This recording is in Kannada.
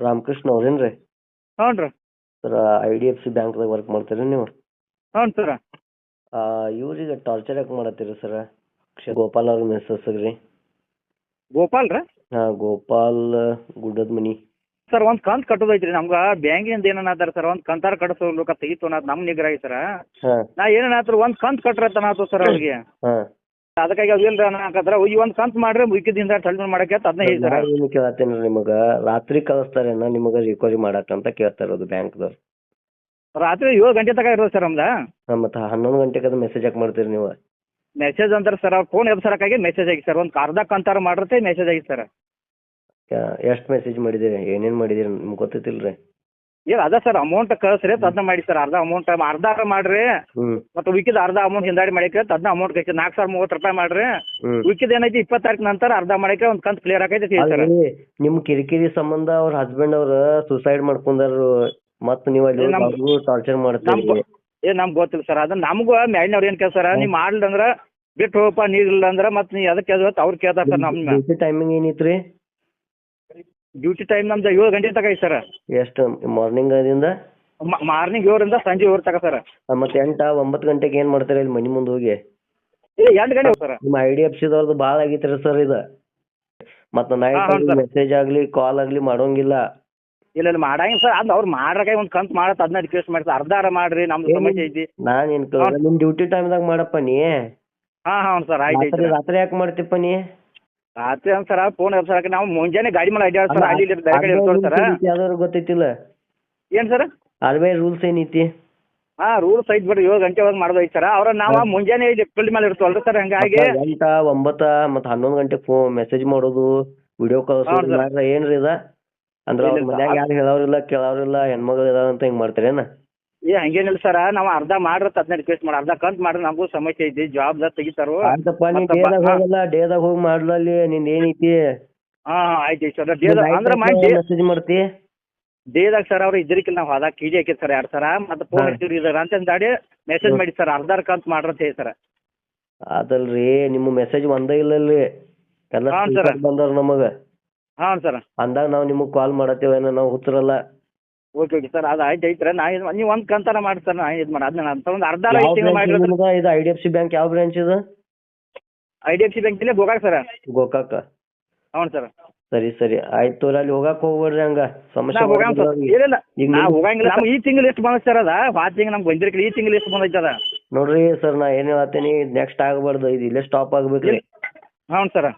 ರಾಮಕೃಷ್ಣ ಅವ್ರೇನ್ರಿ? ಹ್ಞೂ ರೀ. ಸರ್ IDFC ಬ್ಯಾಂಕ್ದಾಗ ವರ್ಕ್ ಮಾಡ್ತೀರಿ ನೀವು? ಹ್ಞೂ ಸರ. ಇವ್ರಿಗೆ ಟಾರ್ಚರ್ ಯಾಕೆ ಮಾಡತ್ತೀರಿ ಸರ್? ಗೋಪಾಲ್ ಅವ್ರ ಮಿಸ್ಸಸ್ ರೀ. ಗೋಪಾಲ್ ರೀ? ಹಾಂ, ಗೋಪಾಲ್ ಗುಡ್ಡದ ಮನಿ. ಸರ್ ಒಂದು ಕಂತು ಕಟ್ಟೋದೈತ್ರಿ ನಮ್ಗೆ ಬ್ಯಾಂಕಿಂದ ಏನಾರ ಸರ್ ಒಂದು ಕಂತಾರ ಕಟ್ಟಿಸ್ಬೇಕು ತೆಗಿತು ಅನ್ನೋದು ನಮ್ಮ ನಿಗ್ರಹ ಐತೆ ಸರ. ಹಾಂ ನಾ ಏನಾದ್ರು ಒಂದು ಕಂತು ಕಟ್ರತ್ತ ಆತು ಸರ್ ಅವ್ರಿಗೆ. ಹಾಂ. ಅದಕ್ಕಾಗಿ ಅವು ಇಲ್ಲ ಅನ್ನಕತ್ರ ಈ ಒಂದು ಕಂತು ಮಾಡ್ರೆ ಮುಗಿದಿಂದ ಟಲ್ಮನ್ ಮಾಡಕ್ಕೆ ಅಂತ ಅದನ್ನ ಹೇಳಿ ಸರ್. ಏನು ಕೇಳತ್ತೇನೆ ನಿಮಗೆ, ರಾತ್ರಿ ಕಳಿಸ್ತಾರೇನ ನಿಮಗೆ ರಿಕವರಿ ಮಾಡಕ್ಕಂತ ಕೇಳ್ತಾ ಇರೋದು ಬ್ಯಾಂಕ್ದವ್ರು. ರಾತ್ರಿ 7 ಗಂಟೆ ತನಕ ಇರೋದು ಸರ್ ನಮ್ದು. ಹಾಂ, ಮತ್ತು 11 ಗಂಟೆಗೆ ಅದು ಮೆಸೇಜ್ ಯಾಕೆ ಮಾಡ್ತೀರಿ ನೀವು? ಮೆಸೇಜ್ ಅಂತಾರೆ ಸರ್ ಅವ್ರು ಫೋನ್ ಎಬ್ಸರಕ್ಕಾಗಿ ಮೆಸೇಜ್ ಆಗಿ ಸರ್ ಒಂದು ಅರ್ಧ ಕಂತಾರ ಮಾಡಿರುತ್ತೆ ಮೆಸೇಜ್ ಆಗಿ ಸರ್. ಎಷ್ಟು ಮೆಸೇಜ್ ಮಾಡಿದ್ದೀರಿ, ಏನೇನು ಮಾಡಿದ್ದೀರಿ ನಿಮ್ಗೆ ಗೊತ್ತೈತಿಲ್ಲ ರೀ? ಏನು ಅದ ಸರ್ ಅಮೌಂಟ್ ಕಳಿಸ್ರಿ ಅದನ್ನ ಮಾಡಿ ಸರ್. ಅರ್ಧ ಅಮೌಂಟ್ ಅರ್ಧ ಮಾಡ್ರಿ ಹ್ಞೂ ಮತ್ತು ಉಳಿದ ಅರ್ಧ ಅಮೌಂಟ್ ಹಿಂದಾಡಿ ಮಾಡಕ್ಕೆ ಅದನ್ನ ಅಮೌಂಟ್ ಕಳಿಸಿ 4,030 ರೂಪಾಯಿ ಮಾಡ್ರಿ. ಹ್ಞೂ. ಉಳಿದ ಏನೈತಿ 20 ತಾರೀಕು ನಂತರ ಅರ್ಧ ಮಾಡಕ್ಕೆ ಒಂದು ಕಂತು ಕ್ಲಿಯರ್ ಆಗೈತೆ ಸರ್. ಅಲ್ರಿ, ನಿಮ್ಮ ಕಿರಿಕಿರಿ ಸಂಬಂಧ ಅವ್ರ ಹಸ್ಬೆಂಡ್ ಅವ್ರು ಸುಸೈಡ್ ಮಾಡ್ಕೊಂಡಾರು, ಮತ್ತು ನೀವು ಅಲ್ಲಿ ಟಾರ್ಚರ್ ಮಾಡ್ತೀರಿ. ನಮ್ಗೆ ಗೊತ್ತಿಲ್ಲ ಸರ್ ಅದನ್ನ ನಮಗೂ ಮ್ಯಾಲಿನವ್ರು ಏನು ಕೇಳ್ತಾರ ನೀವು ಮಾಡ್ಲಿ ಅಂದ್ರೆ ಬಿಟ್ಟು ಹೋಗಪ್ಪ ನೀರಿಲ್ಲ ಅಂದ್ರೆ ಮತ್ತೆ ನೀವು ಅದಕ್ಕೆ ಕೇಳ್ಬೇಕು ಅವ್ರು ಕೇಳ್ತಾರೆ ಸರ್. ನಮ್ಮ ಡ್ಯೂಟಿ ಟೈಮಿಂಗ್ ಏನೈತೆ ರೀ? ಡ್ಯೂಟಿ ಟೈಮ್ ನಮ್ದು 7 ಗಂಟೆ ತನಕ ಐತೆ ಸರ್. ಎಷ್ಟು ಮಾರ್ನಿಂಗದಿಂದ? ಮಾರ್ನಿಂಗ್ 7ರಿಂದ ಸಂಜೆ 7 ತನಕ ಸರ್. ಮತ್ತು 8 9 ಗಂಟೆಗೆ ಏನು ಮಾಡ್ತೀರಿ ಇಲ್ಲಿ ಮನೆ ಮುಂದೆ ಹೋಗಿ? ಇಲ್ಲ 8 ಗಂಟೆ ಸರ್. ನಿಮ್ಮ IDFCದವ್ರದ್ದು ಭಾಳ ಆಗೈತೆ ರೀ ಸರ್ ಇದು. ಮತ್ತು ನೈಟ್ ಮೆಸೇಜ್ ಆಗಲಿ ಕಾಲ್ ಆಗಲಿ ಮಾಡೋಂಗಿಲ್ಲ. ಇಲ್ಲ ಮಾಡಂಗಿಲ್ಲ ಸರ್. ಅದು ಅವ್ರು ಮಾಡ್ರಕಾಯಿ ಒಂದು ಕಂತು ಮಾಡತ್ತೆ ಅದನ್ನ ರಿಕ್ವೆಸ್ಟ್ ಮಾಡಿ ಸರ್. ಅರ್ಧ ಮಾಡ್ರಿ ನಮ್ದು ಸಮಸ್ಯೆ ಐತಿ. ನಾನು ಏನು ನಿಮ್ಮ ಡ್ಯೂಟಿ ಟೈಮ್ದಾಗ ಮಾಡಪ್ಪ ನೀ. ಹಾಂ ಸರ್ ಆಯ್ತು. ರಾತ್ರಿ ಯಾಕೆ ಮಾಡ್ತಿಪ್ಪ ನೀ? ರಾತ್ರಿ ಅಂತ ಸರ್ ಫೋನ್ ಎಬ್ಸರಕ್ಕೆ ನಾವು ಮುಂಜಾನೆ ಗಾಡಿ ಮೇಲೆ ಅಡ್ಡಾಡ ಸರ್. ಅಲ್ಲಿ ಬೇರೆ ಕಡೆ ಇರ್ತಾವೆ ಸರ್. ಯಾವ್ದಾದ್ರು ಗೊತ್ತೈತಿಲ್ಲ? ಏನು ಸರ್? ಅದೇ ರೂಲ್ಸ್ ಏನೈತಿ? ಹಾಂ ರೂಲ್ಸ್ ಐತಿ ಬಿಡ್ರಿ 7 ಗಂಟೆ ಒಳಗೆ ಮಾಡೋದು ಐತಿ ಸರ್. ಅವ್ರ ನಾವು ಮುಂಜಾನೆ ಇಲ್ಲಿ ಫೀಲ್ಡ್ ಮೇಲೆ ಇರ್ತೀವಲ್ರಿ ಸರ್. ಹಂಗಾಗಿ 8 9 ಮತ್ತು 11 ಗಂಟೆಗೆ ಮೆಸೇಜ್ ಮಾಡೋದು, ವಿಡಿಯೋ ಕಾಲ್ಸ್ ಮಾಡ್ರೆ ಏನ್ರಿ ಇದ? ಅಂದ್ರೆ ಅವ್ರ ಮನ್ಯಾಗ ಯಾರು ಹೇಳೋರಿಲ್ಲ ಕೇಳೋರಿಲ್ಲ, ಹೆಣ್ಮಗಳು ಇದಾವ ಅಂತ ಹಿಂಗೆ ಮಾಡ್ತೀರೇನ? ಹಂಗೇನಿಲ್ಲ ಸರ್. ನಾವು ಅರ್ಧ ಮಾಡ್ರತ್ತ ಅದನ್ನ ರಿಕ್ವೆಸ್ಟ್ ಮಾಡಿ ಅರ್ಧ ಕಂತು ಮಾಡ್ರಿ ನಮಗೂ ಸಮಸ್ಯೆ ಐತಿ ಜಾಬ್ದಾಗ ತೆಗಿತಾರೋ. ಆಯ್ತಪ್ಪ ನೀ ಡೇದಾಗ ಹೋಗಲ್ಲ, ಡೇದಾಗ ಹೋಗಿ ಮಾಡ್ಲಲ್ಲಿ ನಿಂದ ಏನೈತಿ? ಹಾಂ ಆಯ್ತು ಸರ್. ಡೇದಾಗ ಅಂದ್ರೆ ಮಾಡಿ ಮೆಸೇಜ್ ಮಾಡ್ತಿ ಡೇದಾಗ ಸರ್ ಅವ್ರು ಇದ್ರಿಕಿಲ್ಲ ನಾವು ಹೋದಾಗ ಕಿಡಿ ಹಾಕಿದ್ ಸರ್ 2 ಸರ ಮತ್ತು ಫೋನ್ ಹಚ್ಚಿರಿ ಇದಾರ ಅಂತ ದಾಡಿ ಮೆಸೇಜ್ ಮಾಡಿ ಸರ್ ಅರ್ಧ ಕಂತು ಮಾಡ್ರಂತ ಹೇಳಿ ಸರ್. ಅದಲ್ರಿ ನಿಮ್ಮ ಮೆಸೇಜ್ ಒಂದೇ ಇಲ್ಲಲ್ರಿ ಎಲ್ಲ ಬಂದವ್ರ ನಮಗೆ. ಹಾಂ ಸರ್. ಅಂದಾಗ ನಾವು ನಿಮಗೆ ಕಾಲ್ ಮಾಡತ್ತೇವೇನೋ, ನಾವು ಹುತ್ತರಲ್ಲ. ಓಕೆ ಸರ್ ಅದು ಆಯ್ತು ಐತ್ರಿ. ನೀವು ಒಂದು ಕಂತನ ಮಾಡಿ ಸರ್. ನಾ ಇದು ಮಾಡಿ ಅದನ್ನ ಅಂತ ಒಂದು ಅರ್ಧ ಮಾಡಿ. ಇದು IDFC ಬ್ಯಾಂಕ್ ಯಾವ ಬ್ರಾಂಚ್ ಇದು? IDFC ಬ್ಯಾಂಕ್ ಇಲ್ಲೇ ಗೋಕಾಕ್ ಸರ್. ಗೋಕಾಕ? ಹ್ಞೂ ಸರ್. ಸರಿ ಸರಿ ಆಯ್ತು. ಅಲ್ಲಿ ಹೋಗಕ್ಕೆ ಹೋಗ್ಬೇಡ್ರಿ, ಹಂಗ ಸಮಸ್ಯೆ ಇಲ್ಲ ನಾವು ಹೋಗಂಗಿಲ್ಲ. ನಮ್ಗೆ ಈ ತಿಂಗಳು ಎಷ್ಟು ಬಂದ ಸರ್ ಅದ ಆ ತಿಂಗಳು ನಮ್ಗೆ ಬಂದಿರಕಿಲ್ಲ. ಈ ತಿಂಗಳು ಎಷ್ಟು ಬಂದೈತೆ ಅದ ನೋಡ್ರಿ ಸರ್. ನಾ ಏನು ಹೇಳ್ತೀನಿ, ನೆಕ್ಸ್ಟ್ ಆಗಬಾರ್ದು, ಇದು ಇಲ್ಲೇ ಸ್ಟಾಪ್ ಆಗ್ಬೇಕ್ರಿ. ಹ್ಞೂ ಸರ್.